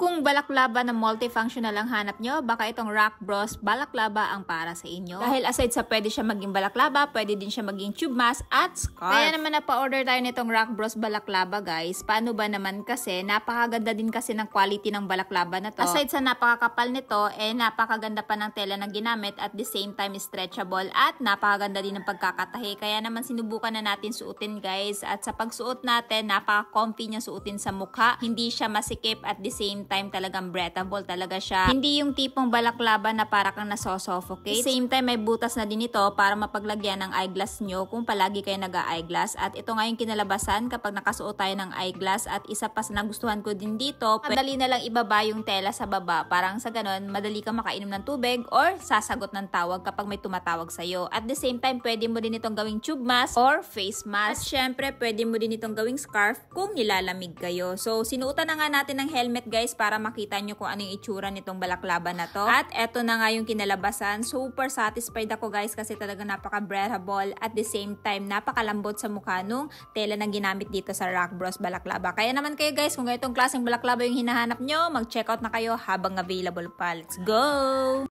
Kung balaklava na multifunctional ang hanap nyo, baka itong Rock Bros balaklava ang para sa inyo. Dahil aside sa pwede siya maging balaklava, pwede din siya maging tube mask at scarf. Kaya naman napa-order tayo nitong Rock Bros balaklava guys. Paano ba naman kasi, napakaganda din kasi ng quality ng balaklava na to. Aside sa napakakapal nito, napakaganda pa ng tela na ginamit at the same time stretchable at napakaganda din ng pagkakatahi. Kaya naman sinubukan na natin suotin guys. At sa pagsuot natin, napaka-comfy niya suotin sa mukha. Hindi siya masikip at the same time talagang breathable talaga siya. Hindi yung tipong balaklava na para kang nasosuffocate. Same time may butas na din ito para mapaglagyan ng eyeglass nyo kung palagi kayo nag-eyeglass. At ito nga yung kinalabasan kapag nakasuot tayo ng eyeglass. At isa pa sa nagustuhan ko din dito, madali na lang ibaba yung tela sa baba. Parang sa ganon, madali kang makainom ng tubig or sasagot ng tawag kapag may tumatawag sa'yo. At the same time, pwede mo din itong gawing tube mask or face mask. At syempre, pwede mo din itong gawing scarf kung nilalamig kayo. So, sinuotan na nga natin ng helmet guys para makita nyo kung ano yung itsura nitong balaklava na to. At eto na nga yung kinalabasan. Super satisfied ako guys kasi talaga napaka-breathable at the same time napakalambot sa mukha nung tela na ginamit dito sa Rock Bros balaklava. Kaya naman kayo guys, kung ganitong klaseng balaklava yung hinahanap nyo, mag-check out na kayo habang available pa. Let's go!